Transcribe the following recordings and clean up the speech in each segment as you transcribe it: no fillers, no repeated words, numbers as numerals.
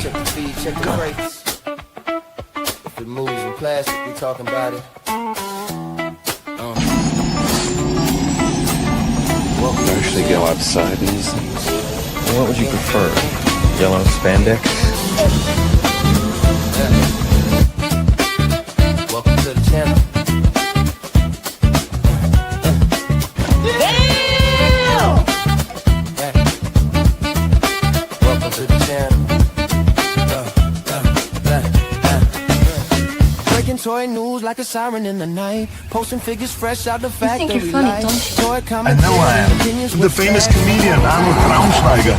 check the feed, check the crates. If it moves in plastic, we talking about it. Welcome. You actually go outside in these things? What would you prefer? Yellow spandex? Welcome to the channel. Welcome to the channel. Breaking toy news like a siren in the night. Posting figures fresh out the factory. You think you're funny, don't you? I know I am. The famous comedian Arnold Braunschweiger.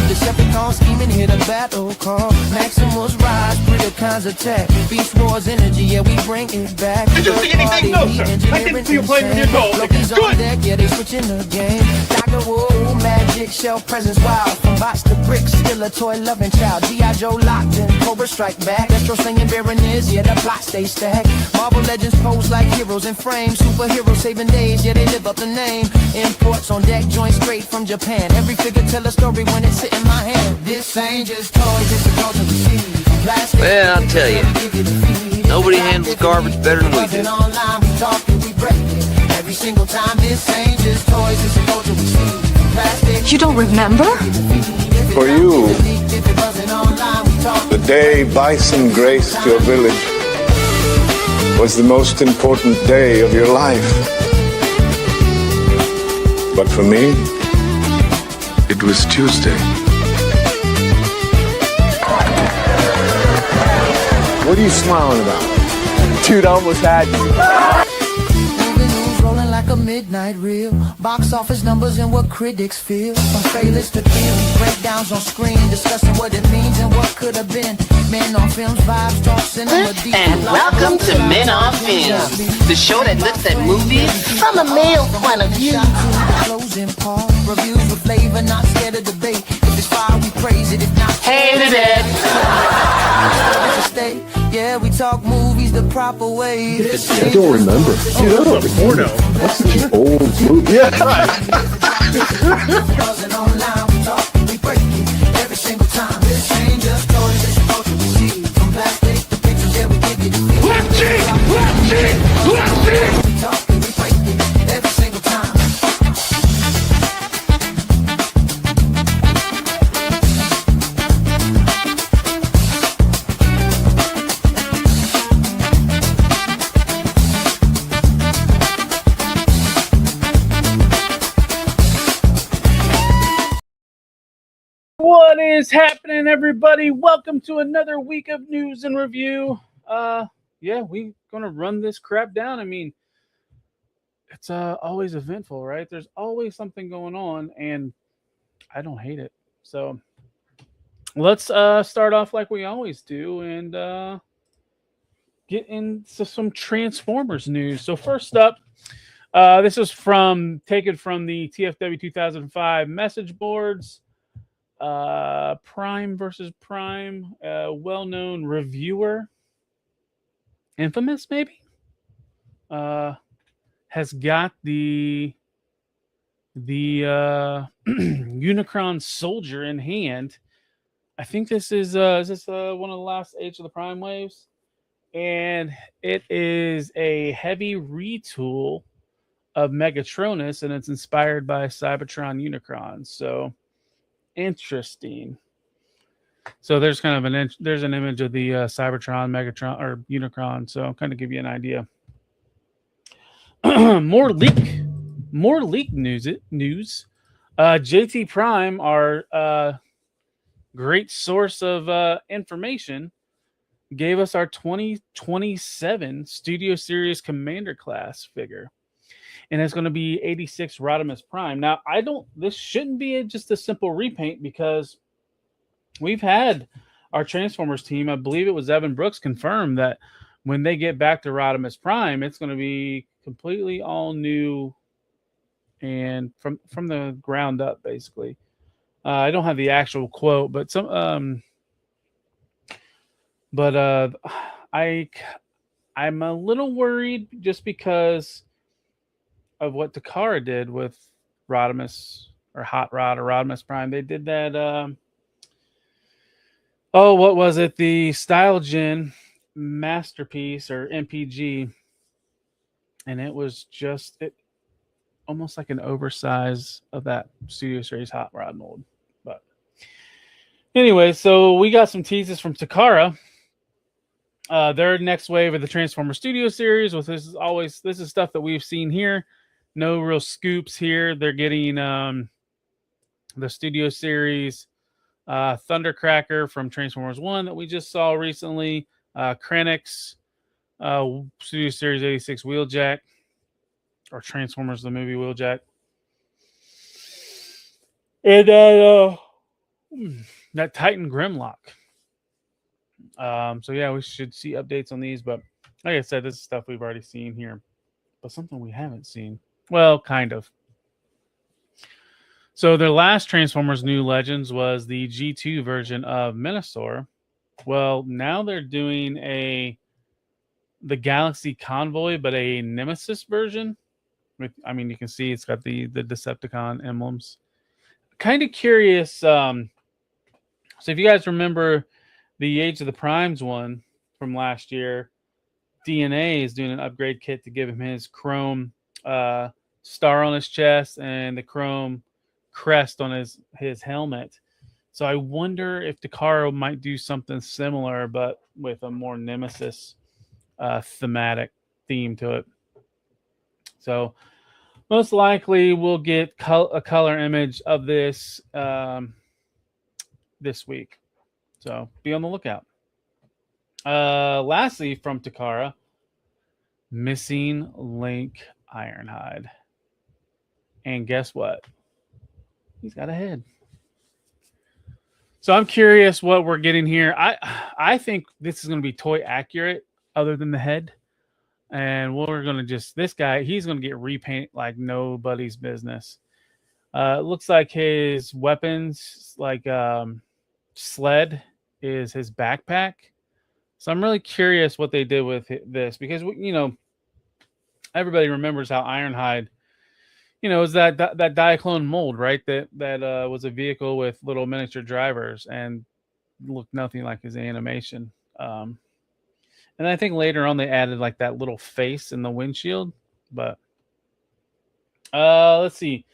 Decepticon scheming, hit a battle call. Maximus rise, Predacons attack. Beast Wars energy, yeah, we bring it back. Did you see anything? No, sir. I didn't see you playing with your doll. Blokees on deck, yeah, they switching the game. Dr. Woo, magic, shell presence wild. From box to bricks, still a toy loving child. G.I. Joe locked in, Cobra strike back. Destro slinging Baroness, yeah, the plot stay stacked. Marvel legends pose like heroes in frames. Superheroes saving days, yeah, they live up the name. Imports on deck, joints straight from Japan. Every figure tell a story when it's sitting in my hand. This ain't just toys, it's a culture we see. Plastic, well, I'll tell you, nobody handles garbage better than we do. Online, we talk and we break it. Every single time, this ain't just toys, it's a culture we see. Plastic, You don't remember? For you, the day Bison graced your village was the most important day of your life. But for me, it was Tuesday. What are you smiling about? Dude, I almost had you. rolling like a midnight reel. Box office numbers and what critics feel. From trailers to theories, breakdowns on screen, discussing what it means and what could have been. Men on Films, vibes, talk, cinema, deep. And welcome to Men on Films, the show that looks at movies from a male point of view. Closing part, reviews with flavor, not scared of debate. If it's fire, we praise it. If not, hated it. Yeah, we talk movies the proper way. I don't remember. Oh, that's a porno. That's such an old movie. Yeah, right. Online, we talk and we break it every single time. This ain't just toys, it's culture we see. From plastic to pictures, yeah, we give you the feel. Let's see. We talk and we break it every single time. What is happening, everybody? Welcome to another week of news and review. Yeah, we're gonna run this crap down. I mean, it's always eventful, right? There's always something going on, and I don't hate it. So let's start off like we always do and get into some Transformers news. So first up, this is taken from the TFW 2005 message boards. Prime versus Prime, well-known reviewer, infamous maybe, has got the Unicron Soldier in hand. I think this is one of the last Age of the Prime waves, and it is a heavy retool of Megatronus, and it's inspired by Cybertron Unicron. So interesting. So there's kind of an image of the Cybertron, Megatron, or Unicron. So kind of give you an idea. More leak news. JT Prime, our great source of information, gave us our 2027 Studio Series Commander class figure. And it's going to be 86 Rodimus Prime. Now, this shouldn't be just a simple repaint, because we've had our Transformers team, I believe it was Evan Brooks, confirm that when they get back to Rodimus Prime, it's going to be completely all new and from the ground up, basically. I don't have the actual quote, but I'm a little worried just because of what Takara did with Rodimus, or Hot Rod or Rodimus Prime. They did that. What was it? The Style Gen Masterpiece or MPG, and it was just almost like an oversize of that Studio Series Hot Rod mold. But anyway, so we got some teases from Takara. Their next wave of the Transformer Studio Series, this is stuff that we've seen here. No real scoops here. They're getting the Studio Series Thundercracker from Transformers 1 that we just saw recently. Krennic's Studio Series 86 Wheeljack, or Transformers the movie Wheeljack. And that Titan Grimlock. So yeah, we should see updates on these, but like I said, this is stuff we've already seen here, but something we haven't seen. Well, kind of. So their last Transformers New Legends was the G2 version of Minosaur. Well, now they're doing the Galaxy Convoy, but a Nemesis version. You can see it's got the Decepticon emblems. Kind of curious. So if you guys remember the Age of the Primes one from last year, DNA is doing an upgrade kit to give him his chrome star on his chest and the chrome crest on his helmet. So I wonder if Takara might do something similar, but with a more Nemesis thematic theme to it. So most likely we'll get a color image of this this week. So be on the lookout. Lastly, from Takara, Missing Link Ironhide. And guess what? He's got a head. So I'm curious what we're getting here. I think this is going to be toy accurate other than the head. And we're going to this guy, he's going to get repaint like nobody's business. It looks like his weapons, like sled, is his backpack. So I'm really curious what they did with this, because everybody remembers how Ironhide, is that Diaclone mold, right? That was a vehicle with little miniature drivers and looked nothing like his animation. And I think later on they added like that little face in the windshield. But let's see.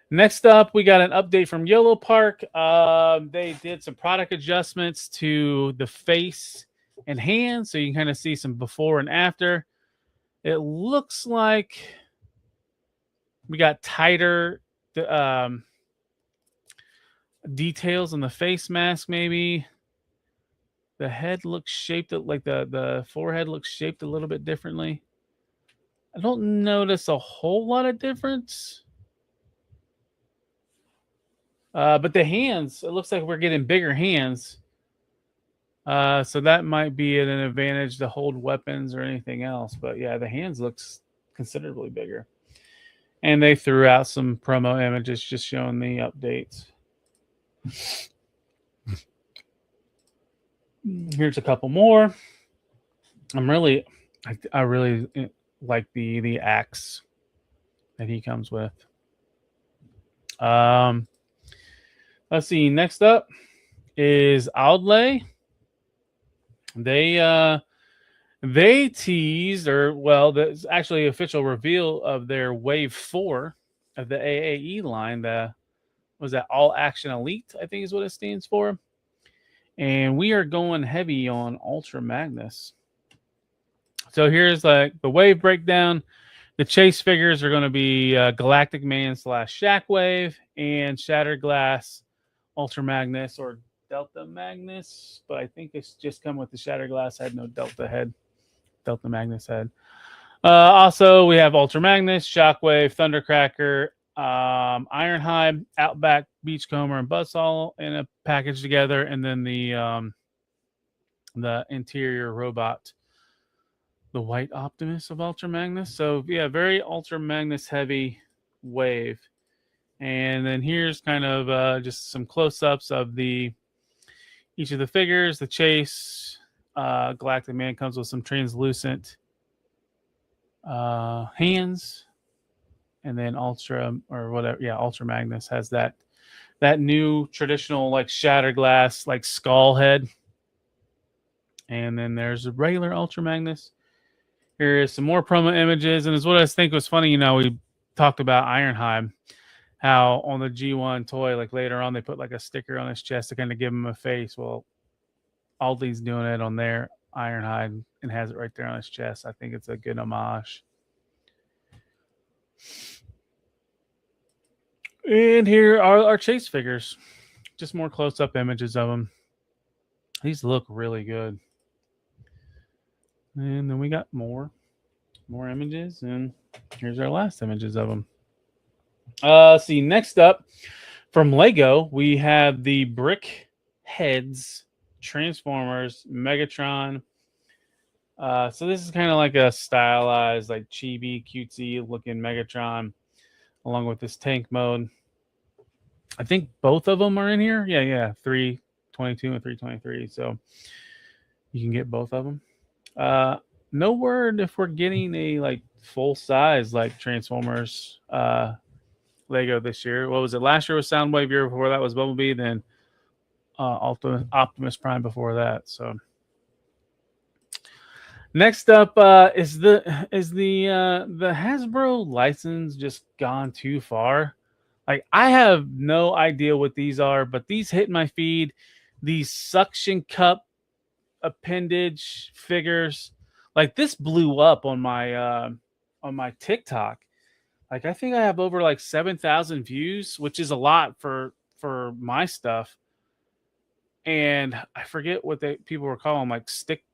Next up, we got an update from Yellow Park. They did some product adjustments to the face and hands, so you can kind of see some before and after. It looks like we got tighter details on the face mask, maybe. The head looks shaped like the forehead looks shaped a little bit differently. I don't notice a whole lot of difference. But the hands, it looks like we're getting bigger hands. So that might be an advantage to hold weapons or anything else. But yeah, the hands looks considerably bigger. And they threw out some promo images just showing the updates. Here's a couple more. I really like the axe that he comes with. Let's see. Next up is Audley. They teased, that's actually official reveal of their Wave 4 of the AAE line. Was that All Action Elite, I think is what it stands for. And we are going heavy on Ultra Magnus. So here's like the wave breakdown. The chase figures are going to be Galactic Man / Shockwave and Shattered Glass Ultra Magnus or Delta Magnus. But I think it's just come with the Shattered Glass head, no Delta Magnus head. Also, we have Ultra Magnus, Shockwave, Thundercracker, Ironhide, Outback, Beachcomber, and Buzzsaw in a package together, and then the interior robot, the White Optimus of Ultra Magnus. So yeah, very Ultra Magnus heavy wave. And then here's kind of just some close-ups of each of the figures. The Chase Galactic Man comes with some translucent hands. and then Ultra or whatever. Yeah, Ultra Magnus has that new traditional like shattered glass like skull head. And then there's a regular Ultra Magnus. Here is some more promo images, and it's what I think was funny. We talked about Ironhide, how on the G1 toy, like later on, they put like a sticker on his chest to kind of give him a face. Well, Aldi's doing it on their Ironhide and has it right there on his chest. I think it's a good homage. And here are our Chase figures. Just more close-up images of them. These look really good. And then we got more images, and here's our last images of them. See, next up from Lego, we have the Brick Heads Transformers Megatron. So this is kind of like a stylized, like chibi, cutesy looking Megatron, along with this tank mode. I think both of them are in here. Yeah, 322 and 323. So you can get both of them. No word if we're getting a like full size like Transformers Lego this year. What was it? Last year was Soundwave. Year before that was Bumblebee. Then Optimus Prime before that. So next up is the Hasbro license just gone too far? Like, I have no idea what these are, but these hit my feed. These suction cup appendage figures, like this blew up on my TikTok. Like, I think I have over like 7,000 views, which is a lot for my stuff. And I forget what people were calling, like stick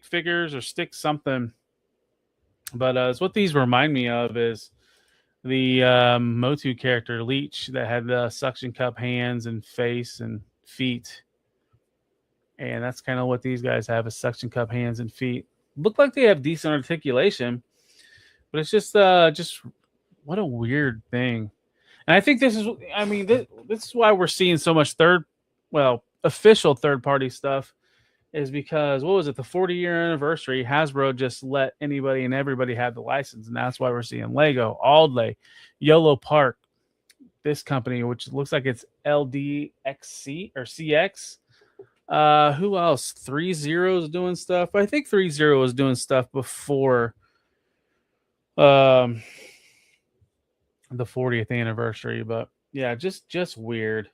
figures or stick something. But it's what these remind me of is the Motu character Leech that had the suction cup hands and face and feet. And that's kind of what these guys have, is suction cup hands and feet. Look like they have decent articulation, but it's just what a weird thing. And I think this is why we're seeing so much official third-party stuff, is because, what was it, the 40-year anniversary, Hasbro just let anybody and everybody have the license, and that's why we're seeing Lego, Aldley, Yolo Park, this company, which looks like it's LDXC or CX. Who else? 3-0 is doing stuff. I think 3-0 was doing stuff before the 40th anniversary, but yeah, just weird.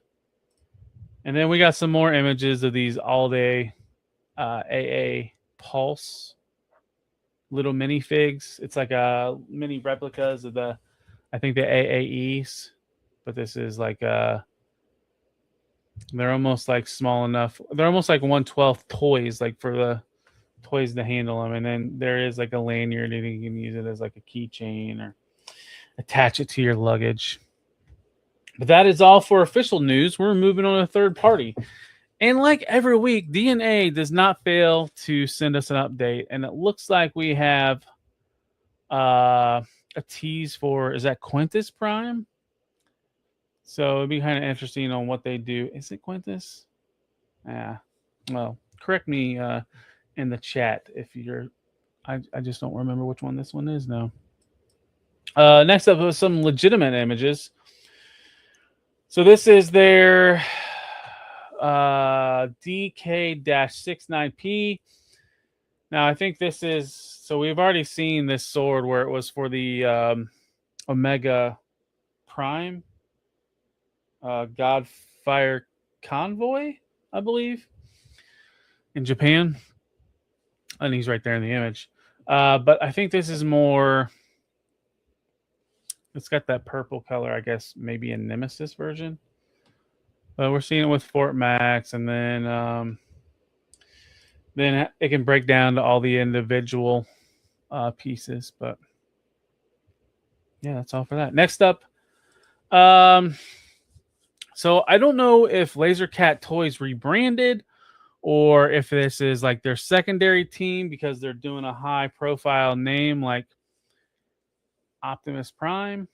And then we got some more images of these all-day AA Pulse little minifigs. It's like mini replicas of I think the AAEs, but this is like they're almost like small enough. They're almost like 1/12 toys, like for the toys to handle them. And then there is like a lanyard, and you can use it as like a keychain or attach it to your luggage. But that is all for official news. We're moving on to third party. And like every week, DNA does not fail to send us an update. And it looks like we have a tease for, is that Quintus Prime? So it'd be kind of interesting on what they do. Is it Quintus? Yeah. Well, correct me in the chat if you're... I just don't remember which one this one is now. Next up was some legitimate images. So this is their DK-69P. Now, I think this is... So we've already seen this sword where it was for the Omega Prime. Godfire Convoy, I believe, in Japan. And he's right there in the image. But I think this is more... It's got that purple color, I guess, maybe a Nemesis version. But we're seeing it with Fort Max, and then it can break down to all the individual pieces. But yeah, that's all for that. Next up, so I don't know if Laser Cat Toys rebranded or if this is like their secondary team because they're doing a high-profile name like Optimus Prime,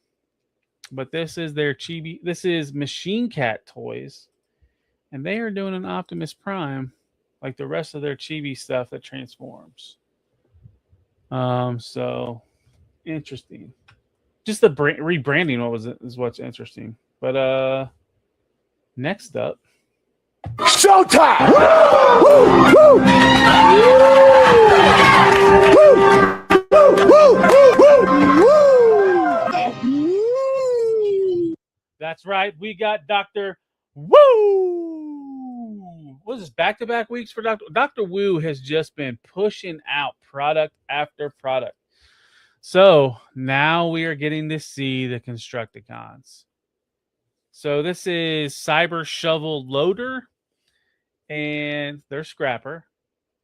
but this is their chibi. This is Machine Cat Toys, and they are doing an Optimus Prime like the rest of their chibi stuff that transforms. So interesting. just the rebranding is what's interesting. But next up, Showtime! that's right, we got Dr. Woo. What is this, back-to-back weeks for Dr. Wu has just been pushing out product after product. So now we are getting to see the Constructicons. So this is Cyber Shovel Loader and their Scrapper.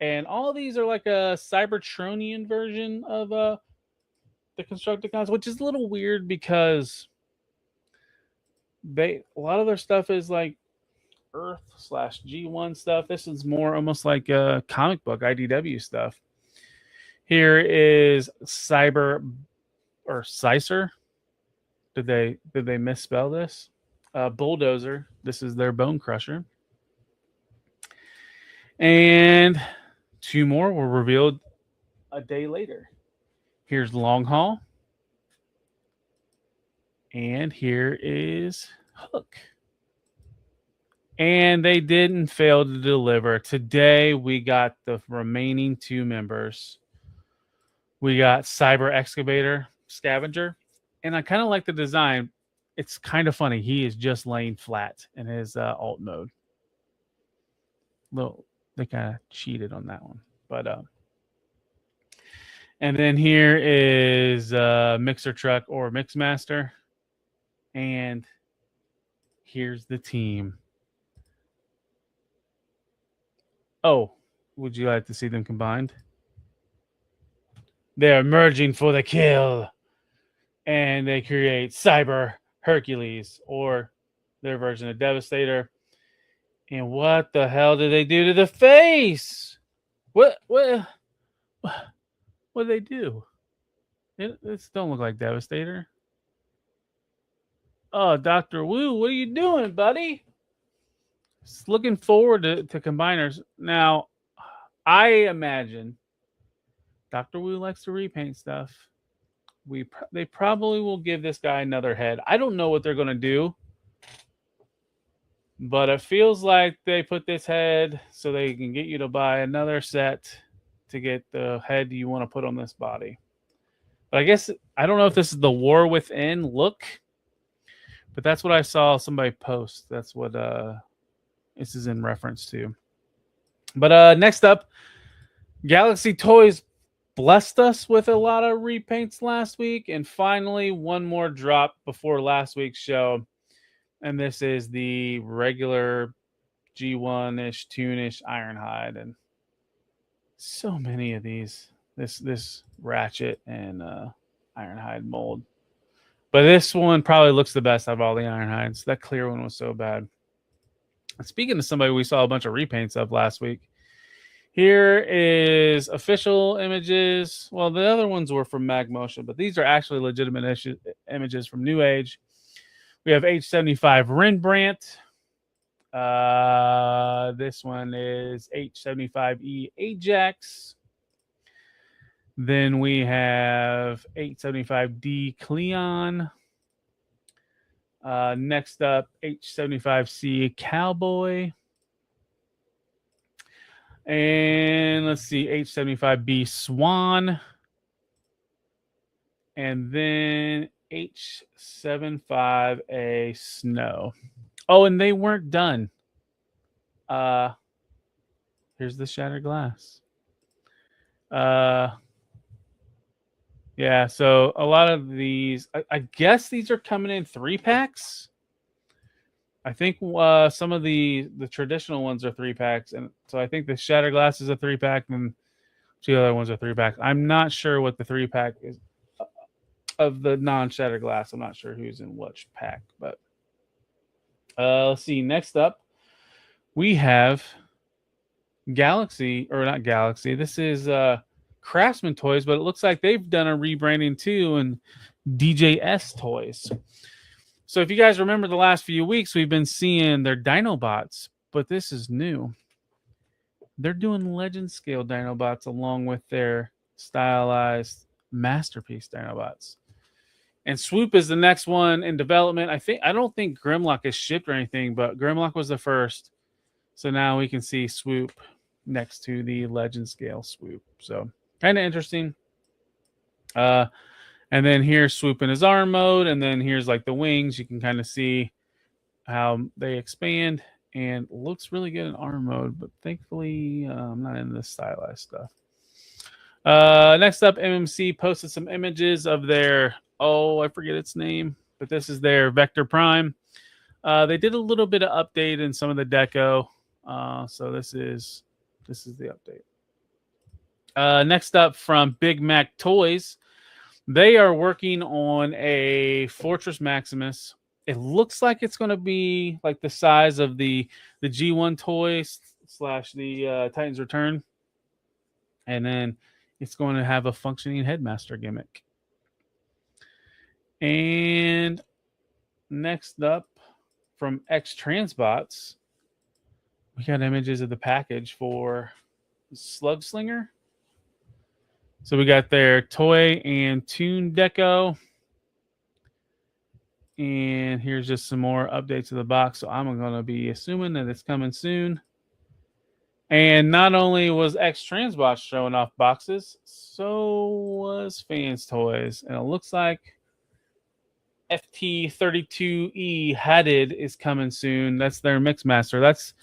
And all of these are like a Cybertronian version of the Constructicons, which is a little weird because a lot of their stuff is like Earth/G1 stuff. This is more almost like comic book IDW stuff. Here is Cyber or Sicer. Did they misspell this? Bulldozer. This is their Bone Crusher. And two more were revealed a day later. Here's Long Haul. And here is Hook. And they didn't fail to deliver. Today we got the remaining two members. We got Cyber Excavator Scavenger. And I kind of like the design. It's kind of funny. He is just laying flat in his alt mode. They kind of cheated on that one. But and then here is Mixer Truck or Mixmaster. And here's the team. Oh, would you like to see them combined? They're merging for the kill. And they create Cyber Hercules, or their version of Devastator. And what the hell did they do to the face? What did they do? This don't look like Devastator. Oh, Dr. Wu, what are you doing, buddy? Just looking forward to combiners. Now, I imagine Dr. Wu likes to repaint stuff. They probably will give this guy another head. I don't know what they're going to do, but it feels like they put this head so they can get you to buy another set to get the head you want to put on this body. But I guess, I don't know if this is the War Within look, but that's what I saw somebody post. That's what this is in reference to. But next up, Galaxy Toys blessed us with a lot of repaints last week, and finally one more drop before last week's show, and this is the regular G1-ish, Toon-ish Ironhide, and so many of these. This Ratchet and Ironhide mold, but this one probably looks the best out of all the Ironhides. That clear one was so bad. Speaking of somebody we saw a bunch of repaints of last week, here is official images. Well, the other ones were from Mag Motion, but these are actually legitimate images from New Age. We have H75 Rembrandt. This one is H75E Ajax. Then we have 875D Cleon. Next up, H75C Cowboy. And let's see, H75B Swan. And then H75A Snow. Oh, and they weren't done. Here's the Shattered Glass. Yeah, so a lot of these, I guess these are coming in 3-packs. I think some of the traditional ones are 3-packs, and so I think the Shattered Glass is a 3-pack, and two other ones are 3-packs. I'm not sure what the 3-pack is of the non-Shattered Glass. I'm not sure who's in which pack, but let's see. Next up, we have Galaxy, or not Galaxy. This is Craftsman Toys, but it looks like they've done a rebranding too, and DJS Toys. So if you guys remember the last few weeks, we've been seeing their Dinobots, but this is new. They're doing legend scale Dinobots along with their stylized masterpiece Dinobots. And Swoop is the next one in development. I don't think Grimlock is shipped or anything, but Grimlock was the first. So now we can see Swoop next to the Legend Scale Swoop. So kind of interesting. And then here's Swoop in his arm mode, and then here's like the wings. You can kind of see how they expand, and looks really good in arm mode, but thankfully I'm not into this stylized stuff. Next up, MMC posted some images of their, I forget its name, but this is their Vector Prime. They did a little bit of update in some of the deco. So this is the update. Next up from Big Mac Toys, they are working on a Fortress Maximus. It looks like it's going to be like the size of the G1 toy / the Titan's Return. And then it's going to have a functioning headmaster gimmick. And next up from X Transbots, we got images of the package for Slug Slinger. So we got their toy and tune deco. And here's just some more updates of the box. So I'm going to be assuming that it's coming soon. And not only was X Transbots showing off boxes, so was Fans Toys. And it looks like FT32E Hatted is coming soon. That's their Mixmaster. That's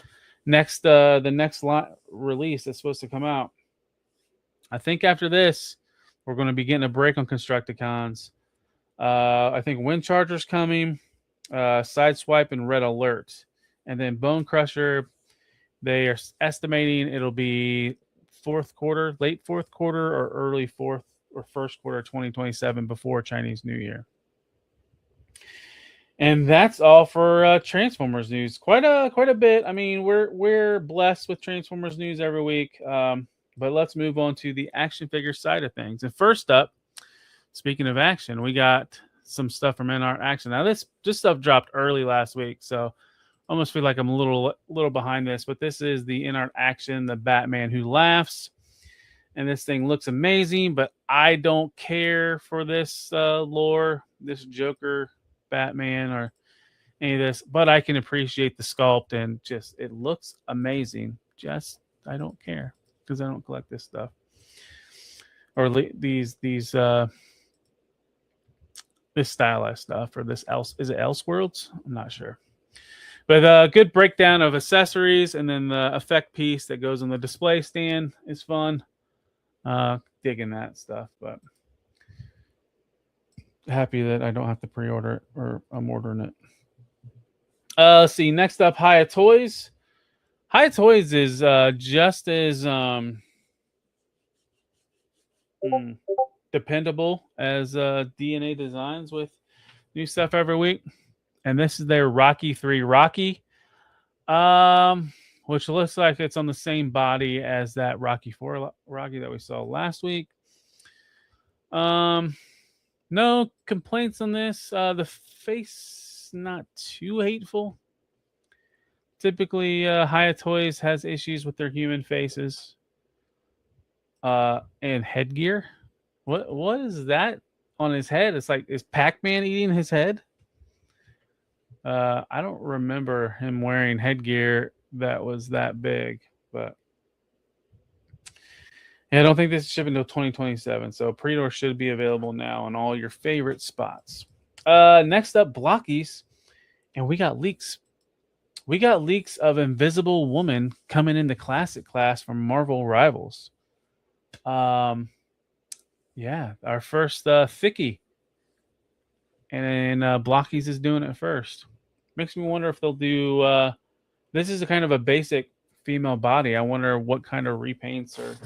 the next release that's supposed to come out. I think after this, we're going to be getting a break on Constructicons. I think Wind Charger's coming, Sideswipe and Red Alert. And then Bone Crusher, they are estimating it'll be late fourth quarter or early fourth or first quarter 2027 before Chinese New Year. And that's all for Transformers news. Quite a bit. I mean, we're blessed with Transformers news every week. But let's move on to the action figure side of things. And first up, speaking of action, we got some stuff from Inart Action. Now, this stuff dropped early last week, so I almost feel like I'm a little behind this. But this is the Inart Action, the Batman Who Laughs. And this thing looks amazing, but I don't care for this lore, this Joker Batman or any of this. But I can appreciate the sculpt, and just it looks amazing. Just I don't care because I don't collect this stuff. Or these this stylized stuff, or this is it Elseworlds? I'm not sure. But a good breakdown of accessories, and then the effect piece that goes on the display stand is fun. Digging that stuff, but happy that I don't have to pre-order it, or I'm ordering it. Let's see. Next up, Hiya Toys. Hiya Toys is just as dependable as DNA Designs with new stuff every week. And this is their Rocky 3 Rocky, which looks like it's on the same body as that Rocky 4 Rocky that we saw last week. No complaints on this. The face not too hateful. Typically, Hiya Toys has issues with their human faces and headgear. What is that on his head? It's like, is Pac-Man eating his head? I don't remember him wearing headgear that was that big, but yeah, I don't think this is shipping until 2027. So pre-order should be available now on all your favorite spots. Next up, Blokees, and we got leaks. We got leaks of Invisible Woman coming into Classic Class from Marvel Rivals. Yeah, our first thickie. And Blokees is doing it first. Makes me wonder if they'll do... this is a kind of a basic female body. I wonder what kind of repaints or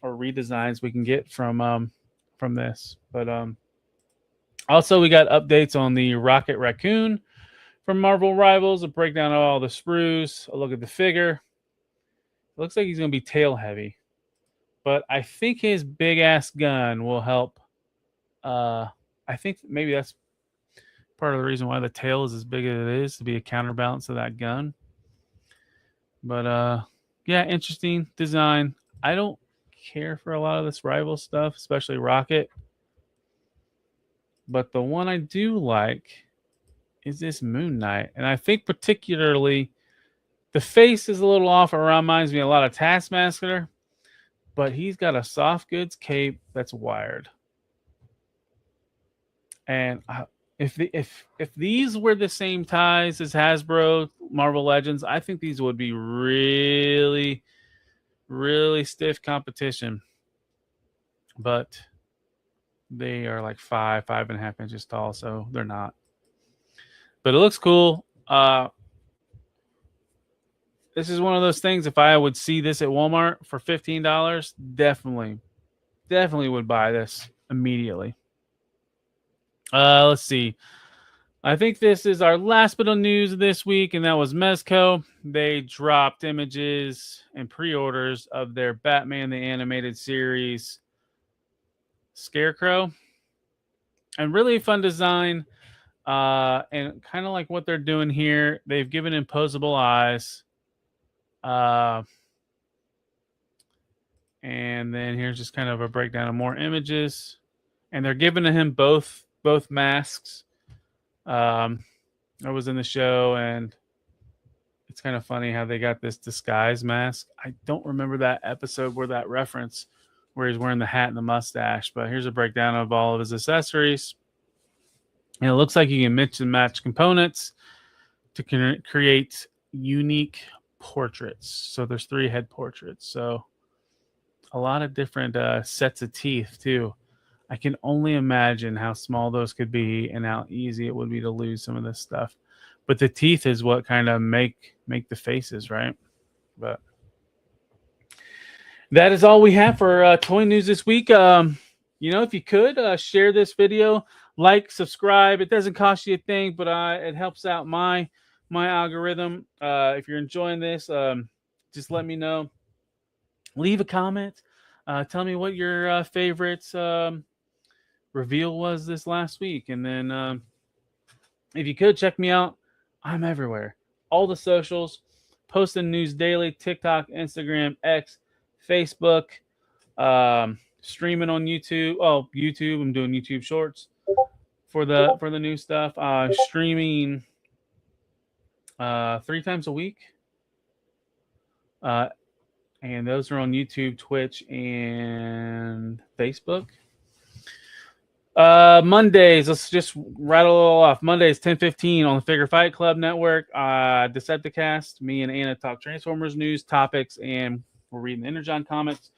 redesigns we can get from this. But also, we got updates on the Rocket Raccoon from Marvel Rivals. A breakdown of all the sprues. A look at the figure. It looks like he's going to be tail heavy. But I think his big-ass gun will help. I think maybe that's part of the reason why the tail is as big as it is, to be a counterbalance to that gun. But, yeah, interesting design. I don't care for a lot of this rival stuff, especially Rocket. but the one I do like is this Moon Knight. And I think particularly the face is a little off. It reminds me a lot of Taskmaster, but he's got a soft goods cape that's wired. And if these were the same ties as Hasbro Marvel Legends, I think these would be really, really stiff competition. But they are like 5.5 inches tall, so they're not. But it looks cool. This is one of those things. If I would see this at Walmart for $15, definitely would buy this immediately. Let's see. I think this is our last bit of news this week, and that was Mezco. They dropped images and pre-orders of their Batman the Animated Series Scarecrow. And really fun design. And kind of like what they're doing here, they've given him posable eyes. And then here's just kind of a breakdown of more images. And they're giving him both masks. I was in the show, and it's kind of funny how they got this disguise mask. I don't remember that episode where that reference, where he's wearing the hat and the mustache. But here's a breakdown of all of his accessories. And it looks like you can mix and match components to create unique portraits. So there's 3 head portraits. So a lot of different sets of teeth too. I can only imagine how small those could be and how easy it would be to lose some of this stuff. But the teeth is what kind of make the faces, right? But that is all we have for toy news this week. If you could share this video, like, subscribe. It doesn't cost you a thing, but it helps out my algorithm. If you're enjoying this, just let me know. Leave a comment. Tell me what your favorite reveal was this last week. And then if you could, check me out. I'm everywhere. All the socials. Posting news daily. TikTok, Instagram, X, Facebook. Streaming on YouTube. Oh, YouTube. I'm doing YouTube Shorts for the new stuff. Streaming 3 times a week. And those are on YouTube, Twitch, and Facebook. Mondays, let's just rattle it all off. Mondays, 10:15 on the Figure Fight Club Network. Decepticast, me and Anna talk Transformers news, topics, and we're reading the Energon comics.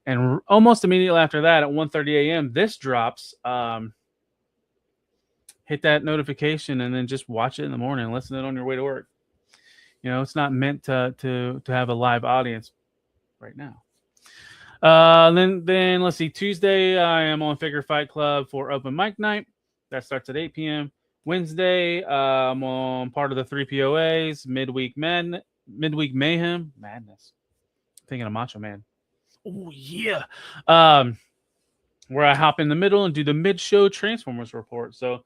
And almost immediately after that, at 1:30 a.m., this drops. Hit that notification and then just watch it in the morning and listen to it on your way to work. It's not meant to have a live audience right now. Then let's see. Tuesday, I am on Figure Fight Club for open mic night. That starts at 8 p.m. Wednesday, I'm on part of the 3POAs, midweek mayhem, madness. I'm thinking of Macho Man. Oh yeah. Where I hop in the middle and do the mid-show Transformers report. So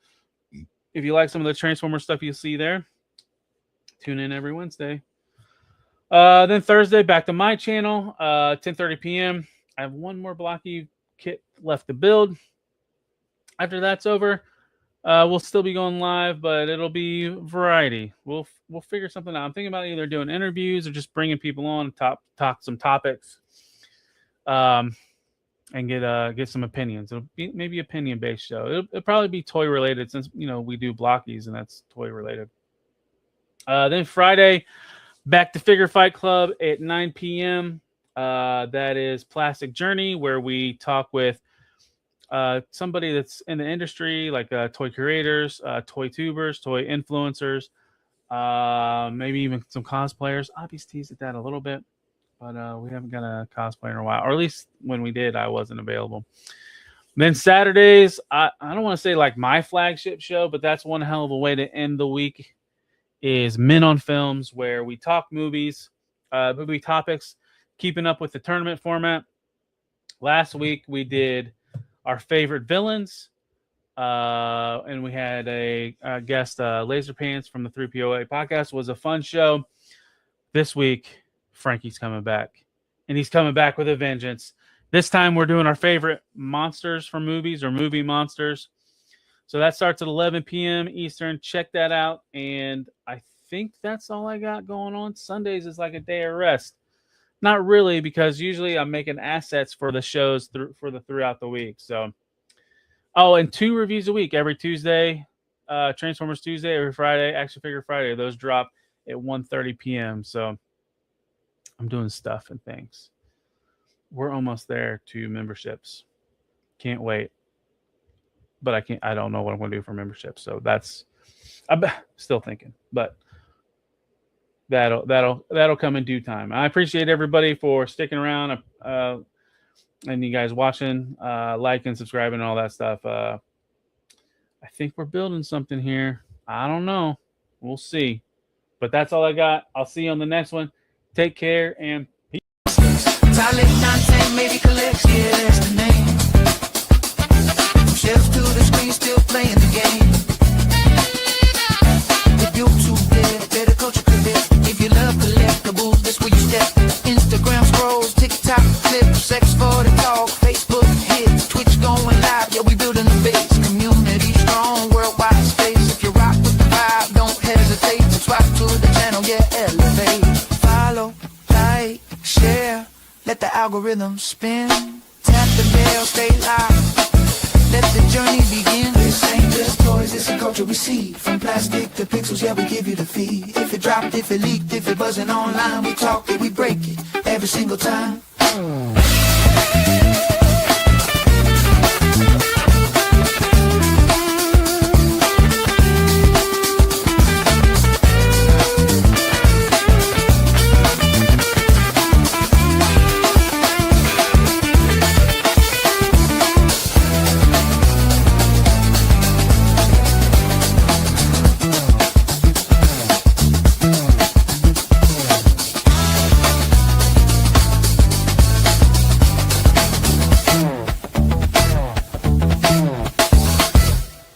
if you like some of the Transformers stuff you see there, tune in every Wednesday. Then Thursday, back to my channel, 10:30 p.m. I have one more Blokees kit left to build. After that's over, we'll still be going live, but it'll be variety. We'll figure something out. I'm thinking about either doing interviews or just bringing people on, talk some topics, and get some opinions. It'll be maybe opinion-based show. It'll probably be toy related since we do Blokees and that's toy related. Then Friday, back to Figure Fight Club at 9 p.m. That is Plastic Journey, where we talk with somebody that's in the industry, like toy curators, toy tubers, toy influencers, maybe even some cosplayers. I'll be teased at that a little bit, but we haven't got a cosplayer in a while, or at least when we did, I wasn't available. Then Saturdays, I don't want to say like my flagship show, but that's one hell of a way to end the week, is Men on Films, where we talk movies, movie topics, keeping up with the tournament format. Last week, we did our favorite villains, and we had a guest, Laser Pants from the 3POA podcast. It was a fun show. This week, Frankie's coming back, and he's coming back with a vengeance. This time, we're doing our favorite monsters from movies, or movie monsters. So that starts at 11 p.m. Eastern. Check that out. And I think that's all I got going on. Sundays is like a day of rest. Not really, because usually I'm making assets for the shows throughout the week. So, and 2 reviews a week every Tuesday. Transformers Tuesday, every Friday, Action Figure Friday. Those drop at 1:30 p.m. So I'm doing stuff and things. We're almost there to memberships. Can't wait. But I don't know what I'm going to do for membership. So I'm still thinking, but that'll come in due time. I appreciate everybody for sticking around, and you guys watching, liking, subscribing, and all that stuff. I think we're building something here. I don't know. We'll see. But that's all I got. I'll see you on the next one. Take care and peace. Solid content, maybe collects, yeah, that's the name. From shelf to the screen, still playing the game. If you're too dead, better culture cadet. If you love collectibles, that's where you step. Instagram scrolls, TikTok clips, sex for the talk, Facebook hits, Twitch going live. Yeah, we building a base. Community strong, worldwide space. If you rock with the vibe, don't hesitate. Subscribe to the channel, yeah, elevate. Follow, like, share. Let the algorithm spin. Tap the bell, stay live. Let the journey begin. This ain't just toys, it's a culture we see. From plastic to pixels, yeah, we give you the feed. If it dropped, if it leaked, if it wasn't online, we talk it, we break it every single time.